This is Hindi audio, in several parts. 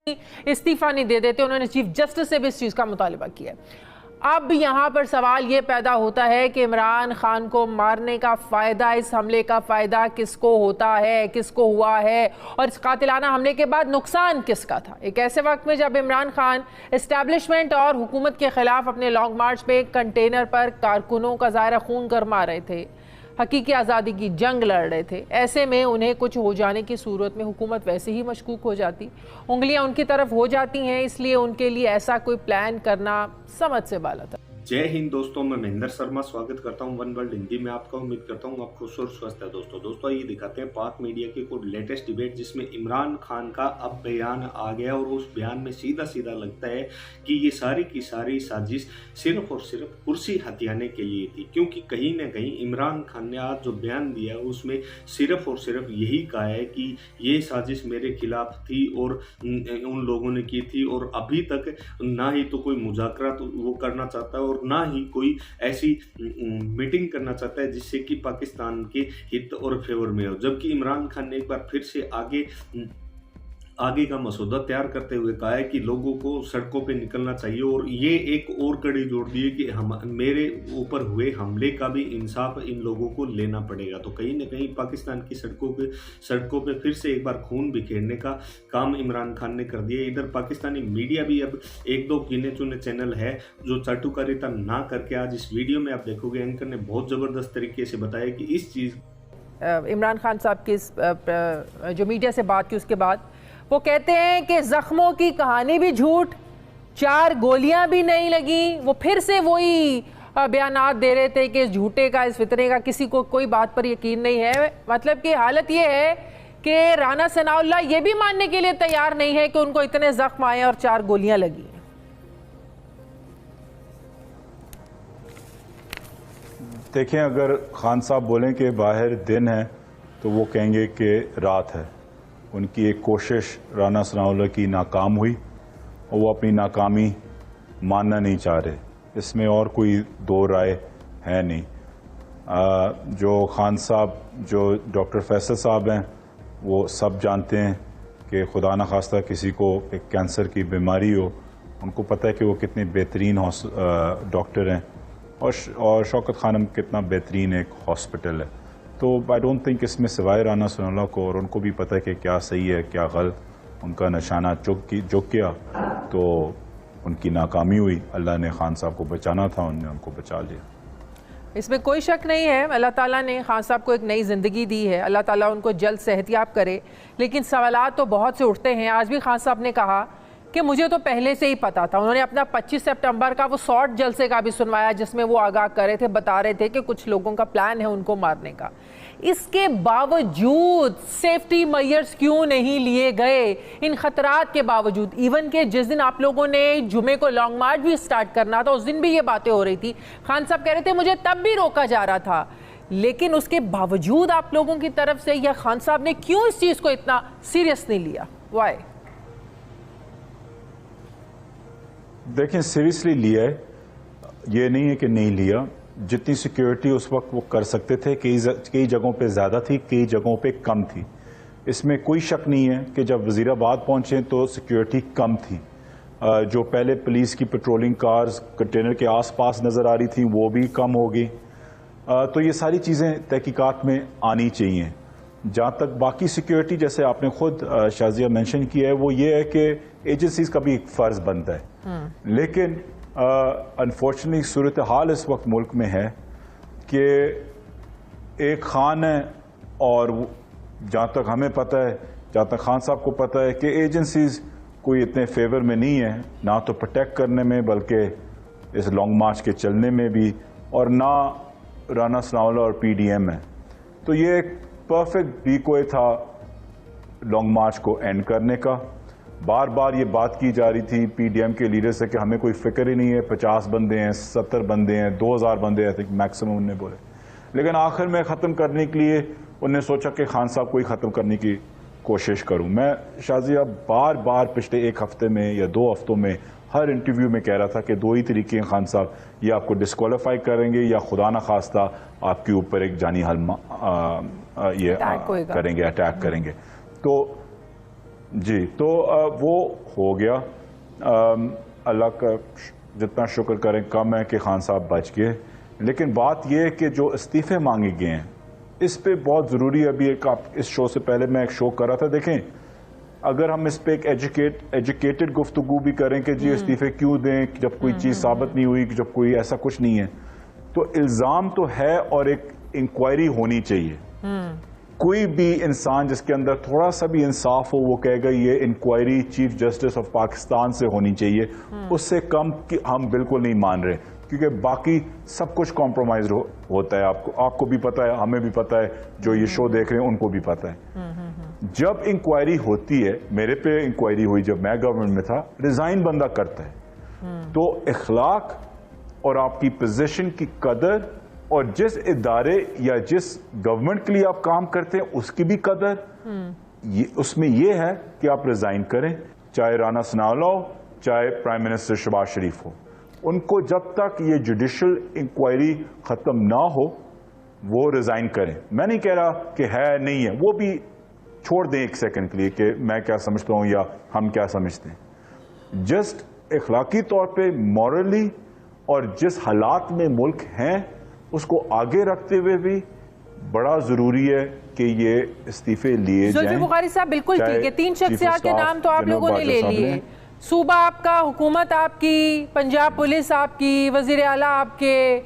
इस्तीफा नहीं दे देते। उन्होंने चीफ जस्टिस से भी इस चीज़ का मुतालिबा किया है। अब यहाँ पर सवाल ये पैदा होता है कि इमरान खान को मारने का फ़ायदा, इस हमले का फ़ायदा किसको होता है, किसको हुआ है, और इस कातिलाना हमले के बाद नुकसान किसका था। एक ऐसे वक्त में जब इमरान खान इस्टेब्लिशमेंट और हुकूमत के ख़िलाफ़ अपने लॉन्ग मार्च पे कंटेनर पर कारकुनों का ज़ाहिरा खून गरमा रहे थे, हकीकी आज़ादी की जंग लड़ रहे थे, ऐसे में उन्हें कुछ हो जाने की सूरत में हुकूमत वैसे ही मशकूक हो जाती, उंगलियां उनकी तरफ हो जाती हैं। इसलिए उनके लिए ऐसा कोई प्लान करना समझ से बाला था। जय हिंद दोस्तों, मैं महेंद्र शर्मा स्वागत करता हूं वन वर्ल्ड हिंदी में आपका। उम्मीद करता हूं आप खुश और स्वस्थ है। दोस्तों ये दिखाते हैं पाक मीडिया की कोई लेटेस्ट डिबेट जिसमें इमरान खान का अब बयान आ गया और उस बयान में सीधा सीधा लगता है कि ये सारी की सारी साजिश सिर्फ और सिर्फ कुर्सी हथियाने के लिए थी, क्योंकि कहीं ना कहीं इमरान खान ने आज जो बयान दिया उसमें सिर्फ और सिर्फ यही कहा है कि ये साजिश मेरे खिलाफ थी और उन लोगों ने की थी, और अभी तक ना ही तो कोई मुज़ाकरा वो करना चाहता है और ना ही कोई ऐसी मीटिंग करना चाहता है जिससे कि पाकिस्तान के हित और फेवर में हो। जबकि इमरान खान ने एक बार फिर से आगे का मसौदा तैयार करते हुए कहा है कि लोगों को सड़कों पे निकलना चाहिए, और ये एक और कड़ी जोड़ दी है कि मेरे ऊपर हुए हमले का भी इंसाफ इन लोगों को लेना पड़ेगा। तो कहीं ना कहीं पाकिस्तान की सड़कों पे फिर से एक बार खून बिखेरने का काम इमरान खान ने कर दिया। इधर पाकिस्तानी मीडिया भी अब एक दो गिने चुने चैनल है जो चाटुकारिता ना करके, आज इस वीडियो में आप देखोगे एंकर ने बहुत ज़बरदस्त तरीके से बताया कि इस चीज़ इमरान खान साहब की जो मीडिया से बात की उसके बाद वो कहते हैं कि जख्मों की कहानी भी झूठ, 4 गोलियां भी नहीं लगी। वो फिर से वही बयानात दे रहे थे कि इस झूठे का, इस फितरे का किसी को कोई बात पर यकीन नहीं है। मतलब कि हालत ये है कि राना सनाउल्लाह ये भी मानने के लिए तैयार नहीं है कि उनको इतने जख्म आए और 4 गोलियां लगी। देखें, अगर खान साहब बोलें कि बाहर दिन है तो वो कहेंगे कि रात है। उनकी एक कोशिश राना सनाउल्लाह की नाकाम हुई और वो अपनी नाकामी मानना नहीं चाह रहे। इसमें और कोई दो राय है नहीं। जो खान साहब, जो डॉक्टर फैसल साहब हैं, वो सब जानते हैं कि खुदा न खास्ता किसी को एक कैंसर की बीमारी हो, उनको पता है कि वो कितने बेहतरीन डॉक्टर हैं और शौकत खानम कितना बेहतरीन एक हॉस्पिटल है। तो आई डोंट थिंक इसमें सिवाय राना सनाउल्लाह को, और उनको भी पता है कि क्या सही है क्या गलत, उनका निशाना चुक किया तो उनकी नाकामी हुई। अल्लाह ने खान साहब को बचाना था, उन्होंने उनको बचा लिया। इसमें कोई शक नहीं है, अल्लाह ताला ने खान साहब को एक नई ज़िंदगी दी है, अल्लाह ताला उनको जल्द सेहतियाब करे। लेकिन सवालात तो बहुत से उठते हैं। आज भी खान साहब ने कहा कि मुझे तो पहले से ही पता था। उन्होंने अपना 25 सितंबर का वो शॉर्ट जलसे का भी सुनवाया जिसमें वो आगाह कर रहे थे, बता रहे थे कि कुछ लोगों का प्लान है उनको मारने का। इसके बावजूद सेफ्टी मेजर्स क्यों नहीं लिए गए? इन खतरात के बावजूद, इवन के जिस दिन आप लोगों ने जुमे को लॉन्ग मार्च भी स्टार्ट करना था उस दिन भी ये बातें हो रही थी। खान साहब कह रहे थे मुझे तब भी रोका जा रहा था, लेकिन उसके बावजूद आप लोगों की तरफ से या खान साहब ने क्यों इस चीज को इतना सीरियस नहीं लिया? वाई? देखें, सीरियसली लिया है, ये नहीं है कि नहीं लिया। जितनी सिक्योरिटी उस वक्त वो कर सकते थे, कई जगहों पे ज़्यादा थी, कई जगहों पे कम थी। इसमें कोई शक नहीं है कि जब वज़ीराबाद पहुंचे तो सिक्योरिटी कम थी। जो पहले पुलिस की पेट्रोलिंग कार्स कंटेनर के आसपास नज़र आ रही थी वो भी कम हो गई। तो ये सारी चीज़ें तहकीकात में आनी चाहिए। जहाँ तक बाकी सिक्योरिटी, जैसे आपने खुद शाजिया मेंशन किया है, वो ये है कि एजेंसीज का भी एक फ़र्ज बनता है। लेकिन अनफॉर्चुनेटली सूरत हाल इस वक्त मुल्क में है कि एक खान है, और जहाँ तक हमें पता है, जहाँ तक खान साहब को पता है कि एजेंसीज कोई इतने फेवर में नहीं है, ना तो प्रोटेक्ट करने में बल्कि इस लॉन्ग मार्च के चलने में भी, और ना राना सनाउल्लाह और PDM है। तो ये एक परफेक्ट डिकोय था लॉन्ग मार्च को एंड करने का। बार बार ये बात की जा रही थी PDM के लीडर से कि हमें कोई फिक्र ही नहीं है, 50 बंदे हैं, 70 बंदे हैं, 2000 बंदे हैं, मैक्सिमम उन्होंने बोले। लेकिन आखिर में ख़त्म करने के लिए उन्होंने सोचा कि खान साहब को ही ख़त्म करने की कोशिश करूं। मैं शाजिया बार बार पिछले 1 हफ्ते में या 2 हफ्तों में हर इंटरव्यू में कह रहा था कि 2 ही तरीके हैं खान साहब, ये आपको डिस्क्वालीफाई करेंगे या खुदा न खास्ता आपके ऊपर एक जानी करेंगे, अटैक करेंगे। तो जी, तो वो हो गया। अल्लाह का जितना शुक्र करें कम है कि खान साहब बच गए। लेकिन बात यह है कि जो इस्तीफे मांगे गए हैं इस पे बहुत ज़रूरी है। अभी एक आप इस शो से पहले मैं एक शो कर रहा था, देखें अगर हम इस पे एक एजुकेटेड गुफ्तगू भी करें कि जी इस्तीफे क्यों दें जब कोई चीज़ साबित नहीं हुई, जब कोई ऐसा कुछ नहीं है, तो इल्ज़ाम तो है और एक इंक्वायरी होनी चाहिए। कोई भी इंसान जिसके अंदर थोड़ा सा भी इंसाफ हो वो कहेगा ये inquiry chief justice of Pakistan से होनी चाहिए। उससे कम कि हम बिल्कुल नहीं मान रहे, क्योंकि बाकी सब कुछ कॉम्प्रोमाइज होता है। आपको भी पता है, हमें भी पता है, जो ये शो देख रहे हैं उनको भी पता है। जब इंक्वायरी होती है, मेरे पे इंक्वायरी हुई जब मैं गवर्नमेंट में था, रिजाइन बंदा करता है तो इखलाक और आपकी पोजीशन की कदर और जिस इदारे या जिस गवर्नमेंट के लिए आप काम करते हैं उसकी भी कदर, उसमें यह है कि आप रिजाइन करें, चाहे राना सनाउल्लाह हो चाहे प्राइम मिनिस्टर शहबाज शरीफ हो। उनको जब तक ये जुडिशल इंक्वायरी खत्म ना हो वो रिजाइन करें। मैं नहीं कह रहा कि है नहीं है, वो भी छोड़ दें एक सेकंड के लिए कि मैं क्या समझता हूं या हम क्या समझते हैं। जस्ट इखलाकी तौर पे मॉरली और जिस हालात में मुल्क हैं उसको आगे रखते हुए भी बड़ा जरूरी है कि ये इस्तीफे लिए जाएं। जुल्फिकार बुखारी साहब बिल्कुल ठीक है, 3 शख्सियात के नाम तो आप लोगों ने ले लिए। सूबा आपका, हुकूमत आपकी, पंजाब पुलिस आपकी, वजीर आला आपके,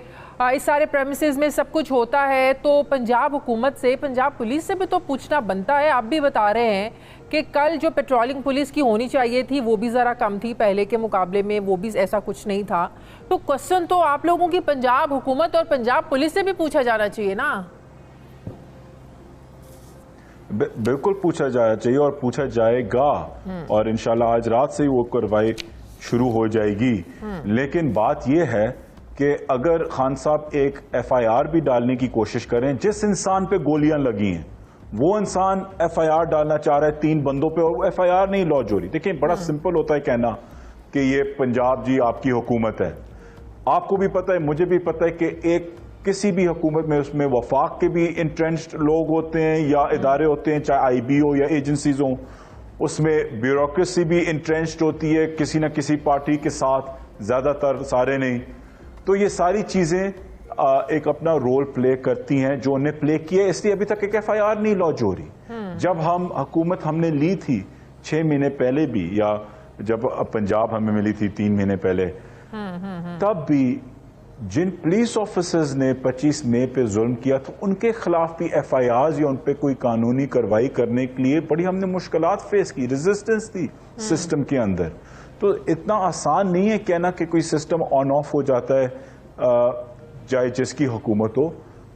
इस सारे प्रेमिसेस में सब कुछ होता है, तो पंजाब हुकूमत से, पंजाब पुलिस से भी तो पूछना बनता है। आप भी बता रहे हैं कि कल जो पेट्रोलिंग पुलिस की होनी चाहिए थी वो भी ज़रा कम थी पहले के मुकाबले में, वो भी ऐसा कुछ नहीं था। तो क्वेश्चन तो आप लोगों की पंजाब हुकूमत और पंजाब पुलिस से भी पूछा जाना चाहिए ना। बिल्कुल पूछा जाना चाहिए और पूछा जाएगा, और इंशाल्लाह आज रात से ही वो कार्रवाई शुरू हो जाएगी। लेकिन बात यह है कि अगर खान साहब एक FIR भी डालने की कोशिश करें, जिस इंसान पे गोलियां लगी हैं वो इंसान FIR डालना चाह रहा है 3 बंदों पे और FIR नहीं लॉन्च हो रही। देखिए बड़ा सिंपल होता है कहना कि ये पंजाब जी आपकी हुकूमत है। आपको भी पता है, मुझे भी पता है कि एक किसी भी हुकूमत में उसमें वफाक के भी इंट्रेंच्ड लोग होते हैं या इदारे होते हैं, चाहे IB हो या एजेंसीज हो, उसमें ब्यूरोक्रेसी भी इंट्रेंच्ड होती है किसी न किसी पार्टी के साथ, ज्यादातर सारे नहीं। तो ये सारी चीजें एक अपना रोल प्ले करती हैं जो उन्हें प्ले किया, इसलिए अभी तक एक FIR नहीं लॉन्च हो रही। जब हम हुकूमत हमने ली थी 6 महीने पहले भी, या जब पंजाब हमें मिली थी 3 महीने पहले, तब भी जिन पुलिस ऑफिसर्स ने 25 मई पे जुल्म किया तो उनके खिलाफ भी FIRs या उन पे कोई कानूनी कार्रवाई करने के लिए बड़ी हमने मुश्किलात फेस की, रेजिस्टेंस थी सिस्टम के अंदर। तो इतना आसान नहीं है कहना कि कोई सिस्टम ऑन ऑफ हो जाता है, चाहे जिसकी हुकूमत हो,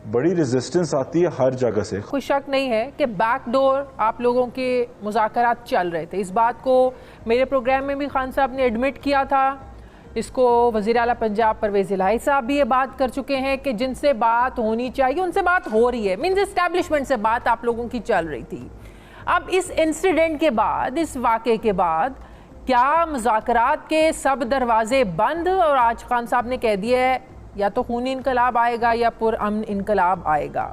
बड़ी रेजिस्टेंस आती है हर जगह से। कोई शक नहीं है कि बैकडोर आप लोगों के मुज़ाकरात चल रहे थे। इस बात को मेरे प्रोग्राम में भी खान साहब ने एडमिट किया था, इसको वज़ीर आला पंजाब परवेज़ इलाही साहब भी ये बात कर चुके हैं कि जिनसे बात होनी चाहिए उनसे बात हो रही है, मीन्स एस्टैब्लिशमेंट से बात आप लोगों की चल रही थी। अब इस इंसिडेंट के बाद, इस वाक़े के बाद, क्या मुज़ाकरात के सब दरवाजे बंद और आज खान साहब ने कह दिया है या तो खूनी इनकलाब आएगा या पुरअमन इनकलाब आएगा?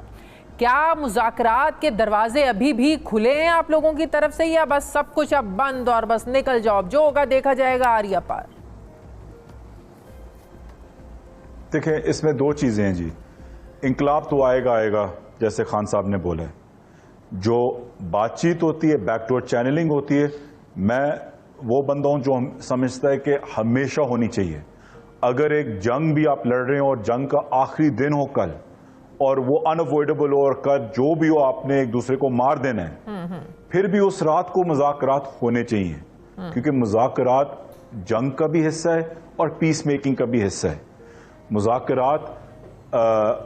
क्या मुज़ाकरात के दरवाजे अभी भी खुले हैं आप लोगों की तरफ से, या बस सब कुछ अब बंद और बस निकल जाओ, जो होगा देखा जाएगा आरिया पार? देखें, इसमें 2 चीजें हैं जी। इनकलाब तो आएगा आएगा, जैसे खान साहब ने बोला है। जो बातचीत होती है, बैकडोर चैनलिंग होती है, मैं वो बंदा हूं जो समझता है कि हमेशा होनी चाहिए। अगर एक जंग भी आप लड़ रहे हो और जंग का आखिरी दिन हो कल, और वो अनअवॉइडेबल हो और कल जो भी हो आपने एक दूसरे को मार देना है, फिर भी उस रात को मुज़ाकरात होने चाहिए, क्योंकि मुज़ाकरात जंग का भी हिस्सा है और पीस मेकिंग का भी हिस्सा है। मुज़ाकरात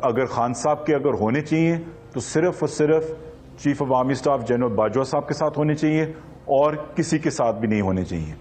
अगर खान साहब के अगर होने चाहिए तो सिर्फ और सिर्फ chief of army staff general Bajwa साहब के साथ होने चाहिए और किसी के साथ भी नहीं होने चाहिए।